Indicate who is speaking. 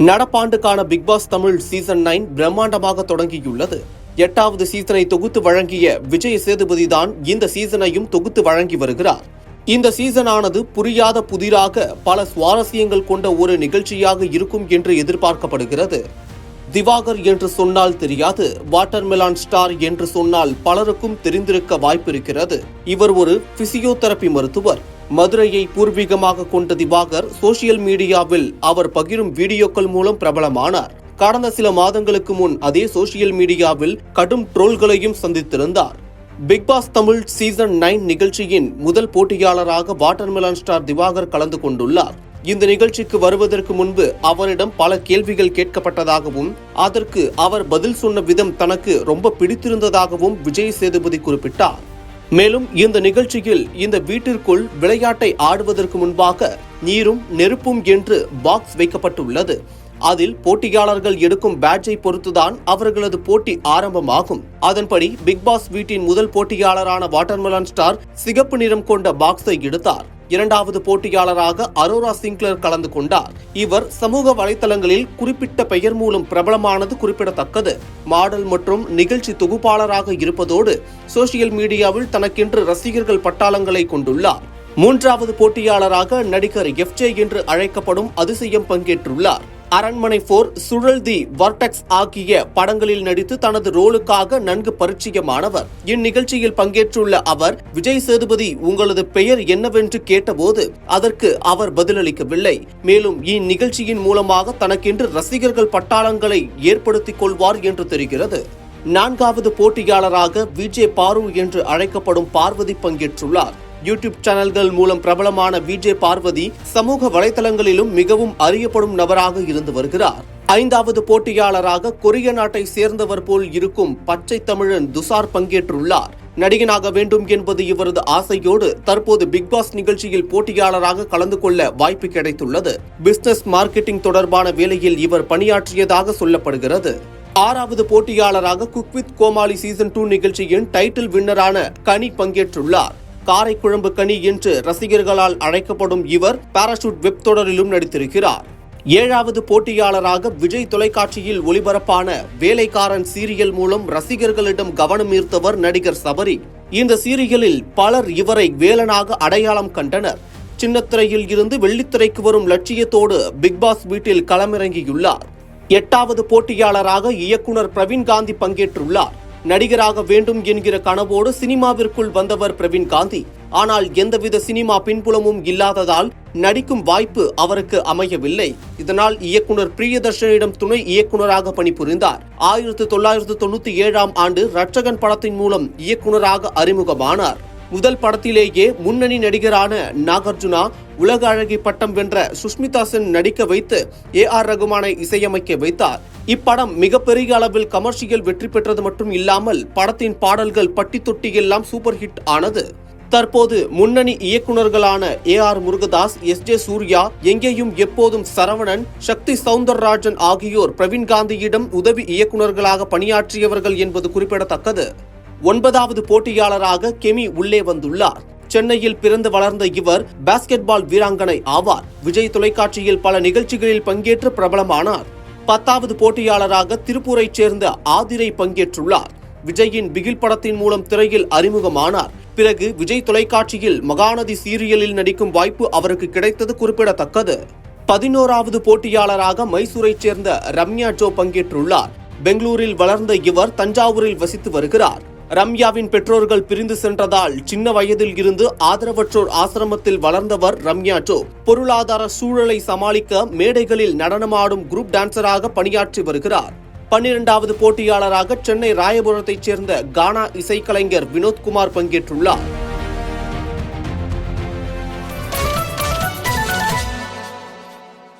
Speaker 1: நடப்பாண்டுக்கான big pass Tamil season 9 பிரம்மாண்டமாக தொடங்கியுள்ளது. 8வது சீசனை தொகுத்து வழங்கிய விஜய் சேதுபதி தான் இந்த சீசனையும் தொகுத்து வழங்கி வருகிறார். இந்த சீசனானது புரியாத புதிராக பல சுவாரஸ்யங்கள் கொண்ட ஒரு நிகழ்ச்சியாக இருக்கும் என்று எதிர்பார்க்கப்படுகிறது. திவாகர் என்று சொன்னால் தெரியாது, வாட்டர்மெலான் ஸ்டார் என்று சொன்னால் பலருக்கும் தெரிந்திருக்க வாய்ப்பிருக்கிறது. இவர் ஒரு பிசியோதெரபி மருத்துவர். மதுரையை பூர்வீகமாக கொண்ட திவாகர் சோசியல் மீடியாவில் அவர் பகிரும் வீடியோக்கள் மூலம் பிரபலமானார். கடந்த சில மாதங்களுக்கு முன் அதே சோசியல் மீடியாவில் கடும் ட்ரோல்களையும் சந்தித்திருந்தார். பிக் பாஸ் தமிழ் சீசன் 9 நிகழ்ச்சியின் முதல் போட்டியாளராக வாட்டர்மெலான் ஸ்டார் திவாகர் கலந்து கொண்டுள்ளார். இந்த நிகழ்ச்சிக்கு வருவதற்கு முன்பு அவரிடம் பல கேள்விகள் கேட்கப்பட்டதாகவும் அதற்கு அவர் பதில் சொன்ன விதம் தனக்கு ரொம்ப பிடித்திருந்ததாகவும் விஜய் சேதுபதி குறிப்பிட்டார். மேலும் இந்த நிகழ்ச்சியில் இந்த வீட்டிற்குள் விளையாட்டை ஆடுவதற்கு முன்பாக நீரும் நெருப்பும் என்று பாக்ஸ் வைக்கப்பட்டுள்ளது. அதில் போட்டியாளர்கள் எடுக்கும் பேட்ஜை பொறுத்துதான் அவர்களது போட்டி ஆரம்பமாகும். அதன்படி பிக் பாஸ் வீட்டின் முதல் போட்டியாளரான வாட்டர்மெலான் ஸ்டார் சிகப்பு நிறம் கொண்ட பாக்ஸை எடுத்தார். 2வது போட்டியாளராக அரோரா சிங்க்லர் கலந்து கொண்டார். இவர் சமூக வலைதளங்களில் குறிப்பிட்ட பெயர் மூலம் பிரபலமானது குறிப்பிடத்தக்கது. மாடல் மற்றும் நிகழ்ச்சி தொகுப்பாளராக இருப்பதோடு சோசியல் மீடியாவில் தனக்கென்று ரசிகர்கள் பட்டாளங்களை கொண்டுள்ளார். 3வது போட்டியாளராக நடிகர் FJ என்று அழைக்கப்படும் அதிசயம் பங்கேற்றுள்ளார். அரண்மனை 4, சுழல் தி வர்டெக்ஸ் ஆகிய படங்களில் நடித்து தனது ரோலுக்காக நன்கு பரிச்சயமானவர். இந்நிகழ்ச்சியில் பங்கேற்றுள்ள அவர் விஜய் சேதுபதி உங்களது பெயர் என்னவென்று கேட்டபோது அதற்கு அவர் பதிலளிக்கவில்லை. மேலும் இந்நிகழ்ச்சியின் மூலமாக தனக்கென்று ரசிகர்கள் பட்டாளங்களை ஏற்படுத்திக் கொள்வார் என்று தெரிகிறது. 4வது போட்டியாளராக விஜே பாரு என்று அழைக்கப்படும் பார்வதி பங்கேற்றுள்ளார். யூடியூப் சேனல்கள் மூலம் பிரபலமான விஜே பார்வதி சமூக வலைதளங்களிலும் மிகவும் அறியப்படும் நபராக இருந்து வருகிறார். 5வது போட்டியாளராக கொரிய நாட்டை சேர்ந்தவர் போல் இருக்கும் பச்சை தமிழன் துஷார் பங்கேற்றுள்ளார். நடிகனாக வேண்டும் என்பது இவரது ஆசையோடு தற்போது பிக் பாஸ் நிகழ்ச்சியில் போட்டியாளராக கலந்து கொள்ள வாய்ப்பு கிடைத்துள்ளது. பிசினஸ் மார்க்கெட்டிங் தொடர்பான வேலையில் இவர் பணியாற்றியதாக சொல்லப்படுகிறது. 6வது போட்டியாளராக குக் வித் கோமாளி சீசன் 2 நிகழ்ச்சியின் டைட்டில் வின்னரான கனி பங்கேற்றுள்ளார். காரைக்குழம்பு கனி என்று ரசிகர்களால் அழைக்கப்படும் இவர் பாராசூட் வெப் தொடரிலும் நடித்திருக்கிறார். 7வது போட்டியாளராக விஜய் தொலைக்காட்சியில் ஒளிபரப்பான வேலைக்காரன் சீரியல் மூலம் ரசிகர்களிடம் கவனம் ஈர்த்தவர் நடிகர் சபரி. இந்த சீரியலில் பலர் இவரை வேலனாக அடையாளம் கண்டனர். சின்னத்திரையில் இருந்து வெள்ளித்திரைக்கு வரும் லட்சியத்தோடு பிக் பாஸ் வீட்டில் களமிறங்கியுள்ளார். 8வது போட்டியாளராக இயக்குனர் பிரவீன் காந்தி பங்கேற்றுள்ளார். நடிகராக வேண்டும் என்கிற கனவோடு சினிமாவிற்குள் வந்தவர் பிரவீன் காந்தி. ஆனால் எந்தவித சினிமா பின்புலமும் இல்லாததால் நடிக்கும் வாய்ப்பு அவருக்கு அமையவில்லை. இதனால் இயக்குனர் பிரியதர்ஷனிடம் துணை இயக்குனராக பணிபுரிந்தார். 1997ஆம் ஆண்டு ரட்சகன் படத்தின் மூலம் இயக்குனராக அறிமுகமானார். முதல் படத்திலேயே முன்னணி நடிகரான நாகார்ஜுனா உலக அழகி பட்டம் வென்ற சுஷ்மிதா சென் நடிக்க வைத்து AR ரகுமானை இசையமைக்க வைத்தார். இப்படம் மிகப்பெரிய அளவில் கமர்ஷியல் வெற்றி பெற்றது மட்டும் இல்லாமல் படத்தின் பாடல்கள் பட்டி தொட்டி எல்லாம் சூப்பர் ஹிட் ஆனது. தற்போது முன்னணி இயக்குனர்களான AR முருகதாஸ், SJ சூர்யா, எங்கேயும் எப்போதும் சரவணன், சக்தி சவுந்தரராஜன் ஆகியோர் பிரவீன் காந்தியிடம் உதவி இயக்குனர்களாக பணியாற்றியவர்கள் என்பது குறிப்பிடத்தக்கது. 9வது போட்டியாளராக கெமி உள்ளே வந்துள்ளார். சென்னையில் பிறந்து வளர்ந்த இவர் பாஸ்கெட்பால் வீராங்கனை ஆவார். விஜய் தொலைக்காட்சியில் பல நிகழ்ச்சிகளில் பங்கேற்று பிரபலமானார். 10வது போட்டியாளராக திருப்பூரைச் சேர்ந்த ஆதிரை பங்கேற்றுள்ளார். விஜயின் பிகில் படத்தின் மூலம் திரையில் அறிமுகமானார். பிறகு விஜய் தொலைக்காட்சியில் மகாநதி சீரியலில் நடிக்கும் வாய்ப்பு அவருக்கு கிடைத்தது குறிப்பிடத்தக்கது. 11வது போட்டியாளராக மைசூரைச் சேர்ந்த ரம்யா ஜோ பங்கேற்றுள்ளார். பெங்களூரில் வளர்ந்த இவர் தஞ்சாவூரில் வசித்து வருகிறார். ரம்யாவின் பெற்றோர்கள் பிரிந்து சென்றதால் சின்ன வயதில் இருந்து ஆதரவற்றோர் ஆசிரமத்தில் வளர்ந்தவர் ரம்யா ஜோ. பொருளாதார சூழலை சமாளிக்க மேடைகளில் நடனமாடும் குரூப் டான்சராக பணியாற்றி வருகிறார். 12வது போட்டியாளராக சென்னை ராயபுரத்தைச் சேர்ந்த கானா இசைக்கலைஞர் வினோத்குமார் பங்கேற்றுள்ளார்.